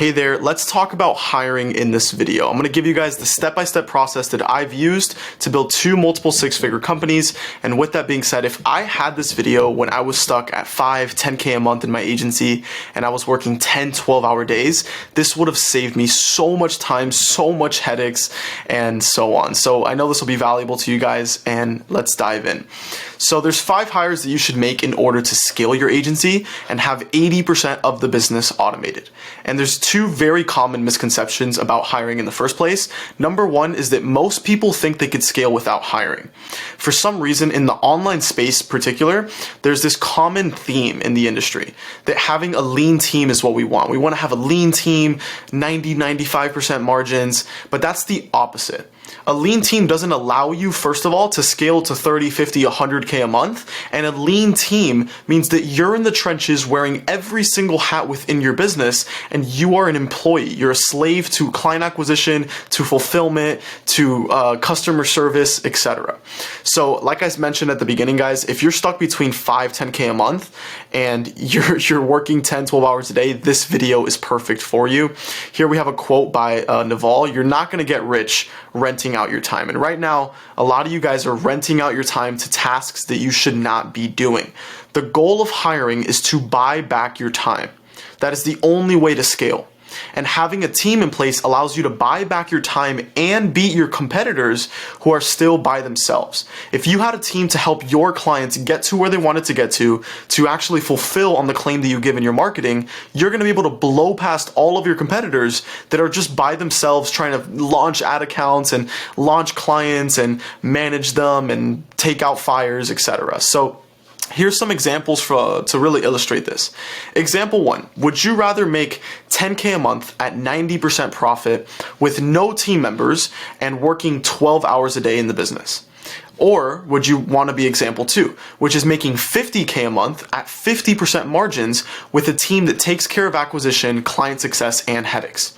Hey there, let's talk about hiring in this video. I'm going to give you guys the step-by-step process that I've used to build 2 multiple six-figure companies. And with that being said, if I had this video when I was stuck at 5, 10K a month in my agency and I was working 10, 12-hour days, this would have saved me so much time, so much headaches, and so on. So I know this will be valuable to you guys, and let's dive in. So there's 5 hires that you should make in order to scale your agency and have 80% of the business automated. And there's 2 very common misconceptions about hiring in the first place. Number 1 is that most people think they could scale without hiring. For some reason, in the online space in particular, there's this common theme in the industry that having a lean team is what we want. We want to have a lean team, 90, 95% margins, but that's the opposite. A lean team doesn't allow you, first of all, to scale to 30, 50, 100K a month. And a lean team means that you're in the trenches wearing every single hat within your business, and you are an employee. You're a slave to client acquisition, to fulfillment, to customer service, etc. So like I mentioned at the beginning, guys, if you're stuck between 5, 10K a month and you're working 10, 12 hours a day, this video is perfect for you. Here we have a quote by Naval. You're not going to get rich renting out your time. And right now, a lot of you guys are renting out your time to tasks that you should not be doing. The goal of hiring is to buy back your time. That is the only way to scale. And having a team in place allows you to buy back your time and beat your competitors who are still by themselves. If you had a team to help your clients get to where they wanted to get to actually fulfill on the claim that you give in your marketing, you're going to be able to blow past all of your competitors that are just by themselves trying to launch ad accounts and launch clients and manage them and take out fires, etc. So here's some examples to really illustrate this. Example 1, would you rather make 10K a month at 90% profit with no team members and working 12 hours a day in the business? Or would you want to be example 2, which is making 50K a month at 50% margins with a team that takes care of acquisition, client success, and headaches?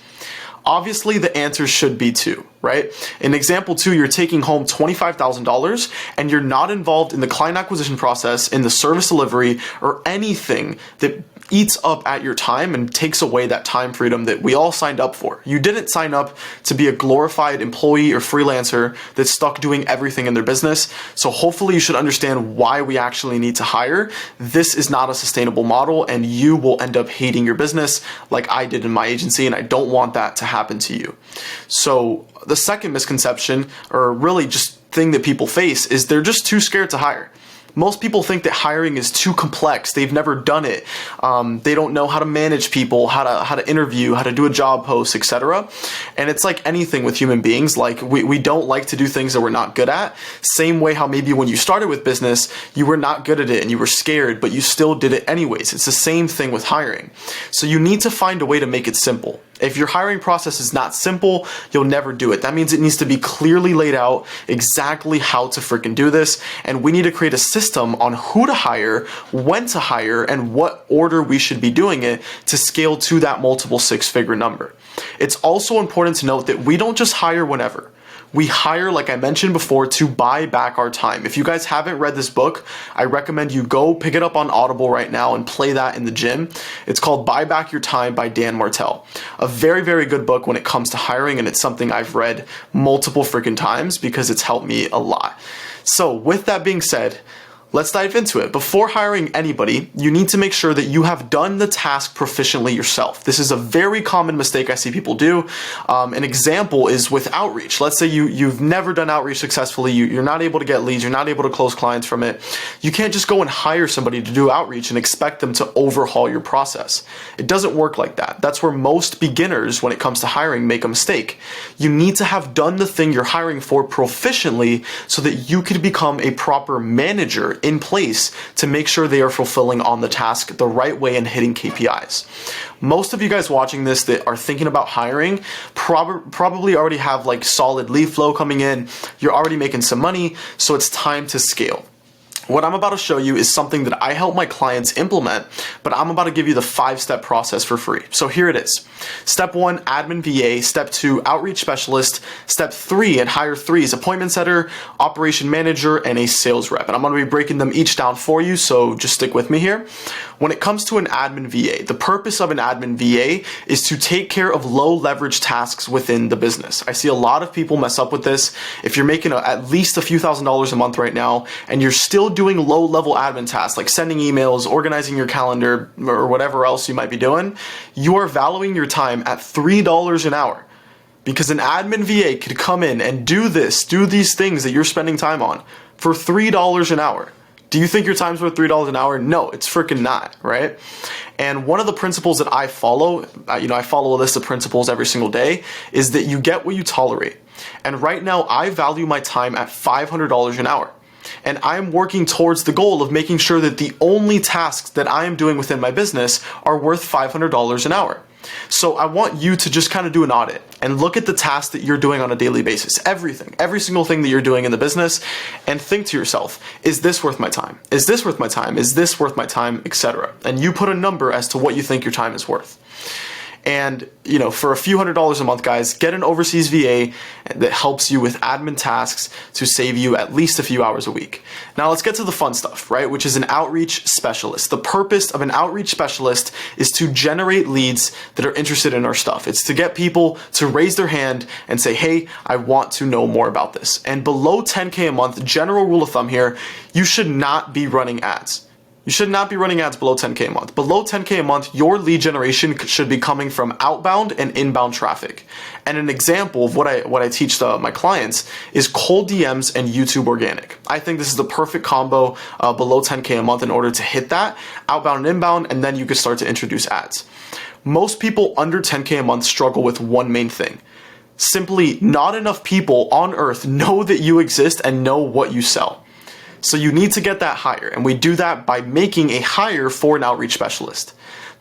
Obviously, the answer should be 2, right? In example 2, you're taking home $25,000 and you're not involved in the client acquisition process, in the service delivery, or anything that eats up at your time and takes away that time freedom that we all signed up for. You didn't sign up to be a glorified employee or freelancer that's stuck doing everything in their business. So hopefully you should understand why we actually need to hire. This is not a sustainable model, and you will end up hating your business like I did in my agency, and I don't want that to happen to you. So the second misconception, or really just thing that people face, is they're just too scared to hire. Most people think that hiring is too complex. They've never done it. They don't know how to manage people, how to interview, how to do a job post, etc. And it's like anything with human beings. Like we don't like to do things that we're not good at. Same way how maybe when you started with business, you were not good at it and you were scared, but you still did it anyways. It's the same thing with hiring. So you need to find a way to make it simple. If your hiring process is not simple, you'll never do it. That means it needs to be clearly laid out exactly how to freaking do this. And we need to create a system on who to hire, when to hire, and what order we should be doing it to scale to that multiple 6-figure number. It's also important to note that we don't just hire whenever. We hire, like I mentioned before, to buy back our time. If you guys haven't read this book, I recommend you go pick it up on Audible right now and play that in the gym. It's called Buy Back Your Time by Dan Martell. A very, very good book when it comes to hiring, and it's something I've read multiple freaking times because it's helped me a lot. So with that being said, let's dive into it. Before hiring anybody, you need to make sure that you have done the task proficiently yourself. This is a very common mistake I see people do. An example is with outreach. Let's say you've never done outreach successfully. You're not able to get leads. You're not able to close clients from it. You can't just go and hire somebody to do outreach and expect them to overhaul your process. It doesn't work like that. That's where most beginners, when it comes to hiring, make a mistake. You need to have done the thing you're hiring for proficiently so that you can become a proper manager in place to make sure they are fulfilling on the task the right way and hitting KPIs. Most of you guys watching this that are thinking about hiring probably already have like solid lead flow coming in. You're already making some money, so it's time to scale. What I'm about to show you is something that I help my clients implement, but I'm about to give you the 5-step process for free. So here it is. Step 1, admin VA. Step 2, outreach specialist. Step 3, and hire 3 is appointment setter, operation manager, and a sales rep. And I'm going to be breaking them each down for you, so just stick with me here. When it comes to an admin VA, the purpose of an admin VA is to take care of low leverage tasks within the business. I see a lot of people mess up with this. If you're making at least a few $1,000s a month right now, and you're still doing low level admin tasks like sending emails, organizing your calendar, or whatever else you might be doing, you are valuing your time at $3 an hour. Because an admin VA could come in and do these things that you're spending time on for $3 an hour. Do you think your time's worth $3 an hour? No, it's freaking not, right? And one of the principles that I follow, I follow a list of principles every single day, is that you get what you tolerate. And right now, I value my time at $500 an hour. And I'm working towards the goal of making sure that the only tasks that I am doing within my business are worth $500 an hour. So I want you to just kind of do an audit and look at the tasks that you're doing on a daily basis. Everything, every single thing that you're doing in the business, and think to yourself, is this worth my time? Is this worth my time? Is this worth my time? Etc. And you put a number as to what you think your time is worth. And, for a few $100s a month, guys, get an overseas VA that helps you with admin tasks to save you at least a few hours a week. Now let's get to the fun stuff, right? Which is an outreach specialist. The purpose of an outreach specialist is to generate leads that are interested in our stuff. It's to get people to raise their hand and say, hey, I want to know more about this. And below 10K a month, general rule of thumb here, you should not be running ads. You should not be running ads below 10K a month. Below 10K a month, your lead generation should be coming from outbound and inbound traffic. And an example of what I teach my clients is cold DMs and YouTube organic. I think this is the perfect combo below 10K a month in order to hit that outbound and inbound, and then you can start to introduce ads. Most people under 10K a month struggle with one main thing. Simply, not enough people on earth know that you exist and know what you sell. So you need to get that hire, and we do that by making a hire for an outreach specialist.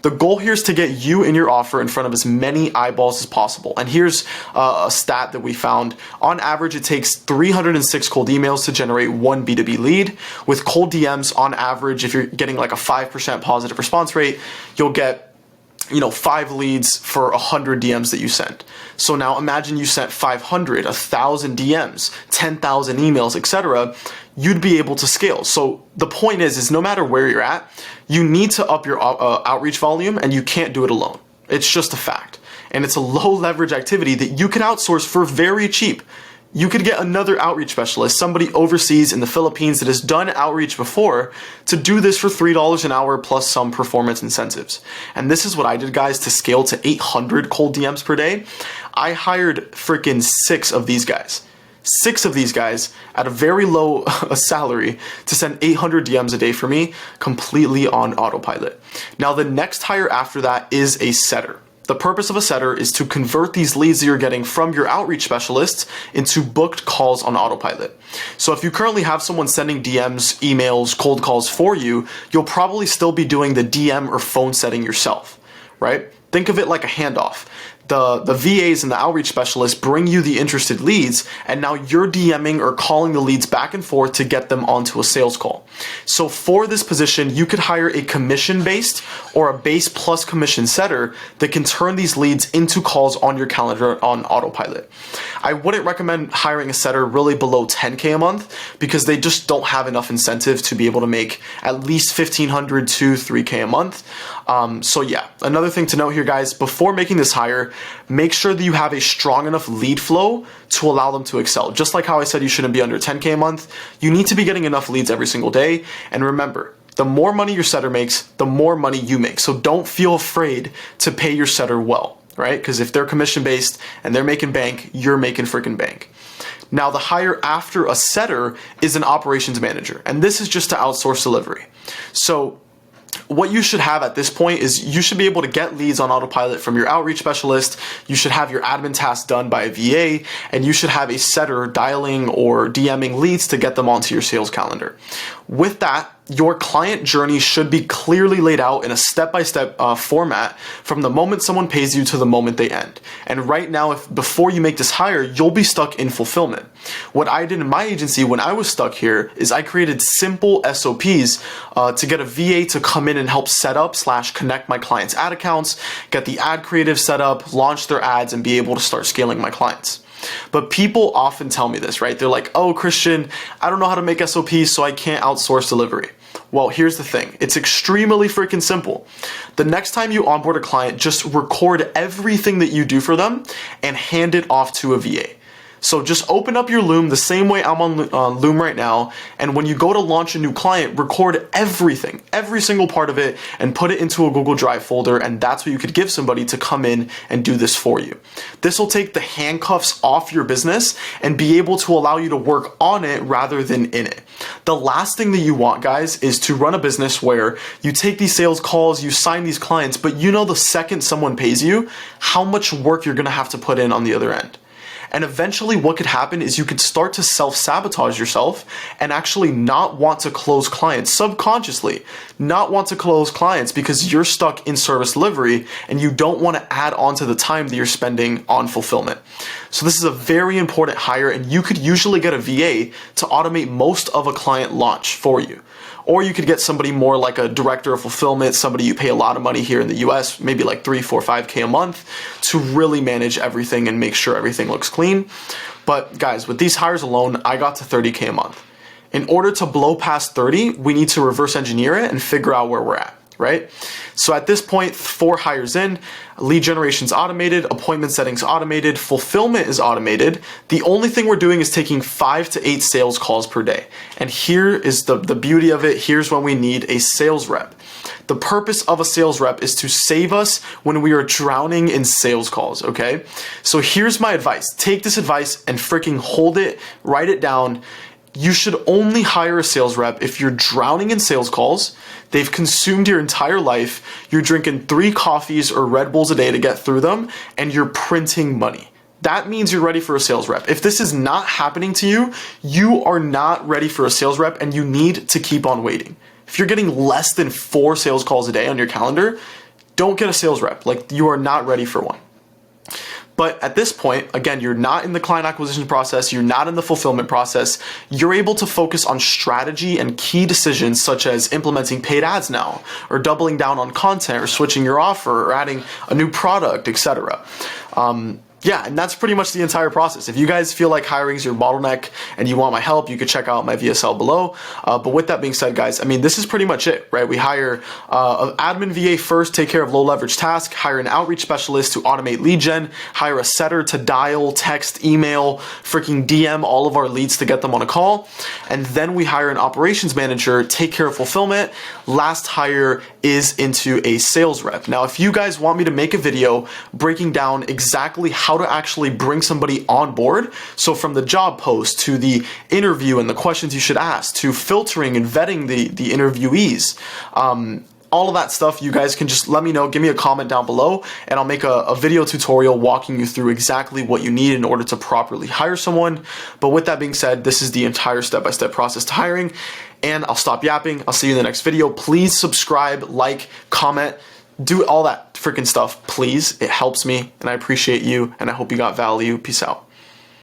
The goal here is to get you and your offer in front of as many eyeballs as possible. And here's a stat that we found. On average, it takes 306 cold emails to generate one B2B lead. With cold DMs, on average, if you're getting like a 5% positive response rate, you'll get 5 leads for 100 DMs that you send. So now imagine you sent 500, 1,000 DMs, 10,000 emails, etc. You'd be able to scale. So the point is no matter where you're at, you need to up your outreach volume, and you can't do it alone. It's just a fact. And it's a low leverage activity that you can outsource for very cheap. You could get another outreach specialist, somebody overseas in the Philippines that has done outreach before, to do this for $3 an hour plus some performance incentives. And this is what I did, guys, to scale to 800 cold DMs per day. I hired freaking 6 of these guys. 6 of these guys at a very low salary to send 800 DMs a day for me, completely on autopilot. Now, the next hire after that is a setter. The purpose of a setter is to convert these leads that you're getting from your outreach specialists into booked calls on autopilot. So if you currently have someone sending DMs, emails, cold calls for you, you'll probably still be doing the DM or phone setting yourself, right? Think of it like a handoff. The VAs and the outreach specialists bring you the interested leads, and now you're DMing or calling the leads back and forth to get them onto a sales call. So for this position, you could hire a commission-based or a base plus commission setter that can turn these leads into calls on your calendar on autopilot. I wouldn't recommend hiring a setter really below 10K a month because they just don't have enough incentive to be able to make at least $1,500 to $3K a month. So yeah, another thing to note here, guys, before making this hire, make sure that you have a strong enough lead flow to allow them to excel. Just like how I said you shouldn't be under 10K a month, you need to be getting enough leads every single day. And remember, the more money your setter makes, the more money you make. So don't feel afraid to pay your setter well, right? Because if they're commission-based and they're making bank, you're making freaking bank. Now, the hire after a setter is an operations manager, and this is just to outsource delivery. So what you should have at this point is you should be able to get leads on autopilot from your outreach specialist. You should have your admin tasks done by a VA, and you should have a setter dialing or DMing leads to get them onto your sales calendar. With that, your client journey should be clearly laid out in a step-by-step format from the moment someone pays you to the moment they end. And right now, if before you make this hire, you'll be stuck in fulfillment. What I did in my agency when I was stuck here is I created simple SOPs to get a VA to come in and help set up / connect my clients' ad accounts, get the ad creative set up, launch their ads, and be able to start scaling my clients. But people often tell me this, right? They're like, oh, Christian, I don't know how to make SOPs, so I can't outsource delivery. Well, here's the thing. It's extremely freaking simple. The next time you onboard a client, just record everything that you do for them and hand it off to a VA. So just open up your Loom the same way I'm on Loom right now, and when you go to launch a new client, record everything, every single part of it, and put it into a Google Drive folder, and that's what you could give somebody to come in and do this for you. This will take the handcuffs off your business and be able to allow you to work on it rather than in it. The last thing that you want, guys, is to run a business where you take these sales calls, you sign these clients, but you know the second someone pays you, how much work you're gonna have to put in on the other end. And eventually what could happen is you could start to self-sabotage yourself and actually not want to close clients subconsciously, not want to close clients because you're stuck in service delivery and you don't want to add on to the time that you're spending on fulfillment. So this is a very important hire, and you could usually get a VA to automate most of a client launch for you. Or you could get somebody more like a director of fulfillment, somebody you pay a lot of money here in the US, maybe like 3, 4, 5K a month, to really manage everything and make sure everything looks clean. But guys, with these hires alone, I got to 30K a month. In order to blow past 30, we need to reverse engineer it and figure out where we're at, right? So at this point, 4 hires in, lead generation's automated, appointment settings automated, fulfillment is automated. The only thing we're doing is taking 5 to 8 sales calls per day. And here is the beauty of it. Here's when we need a sales rep. The purpose of a sales rep is to save us when we are drowning in sales calls, okay? So here's my advice. Take this advice and freaking hold it, write it down. You should only hire a sales rep if you're drowning in sales calls, they've consumed your entire life, you're drinking 3 coffees or Red Bulls a day to get through them, and you're printing money. That means you're ready for a sales rep. If this is not happening to you, you are not ready for a sales rep and you need to keep on waiting. If you're getting less than 4 sales calls a day on your calendar, don't get a sales rep. Like, you are not ready for one. But at this point, again, you're not in the client acquisition process, you're not in the fulfillment process, you're able to focus on strategy and key decisions such as implementing paid ads now, or doubling down on content, or switching your offer, or adding a new product, etc. Yeah, and that's pretty much the entire process. If you guys feel like hiring is your bottleneck and you want my help, you could check out my VSL below. But with that being said, guys, I mean, this is pretty much it, right? We hire an admin VA first, take care of low leverage tasks, hire an outreach specialist to automate lead gen, hire a setter to dial, text, email, freaking DM all of our leads to get them on a call. And then we hire an operations manager, take care of fulfillment. Last hire is into a sales rep. Now, if you guys want me to make a video breaking down exactly how to actually bring somebody on board, so from the job post to the interview and the questions you should ask to filtering and vetting the interviewees, all of that stuff, you guys can just let me know, give me a comment down below, and I'll make a video tutorial walking you through exactly what you need in order to properly hire someone. But with that being said, this is the entire step-by-step process to hiring, and I'll stop yapping. I'll see you in the next video. Please subscribe, like, comment, do all that freaking stuff, please. It helps me, and I appreciate you, and I hope you got value. Peace out.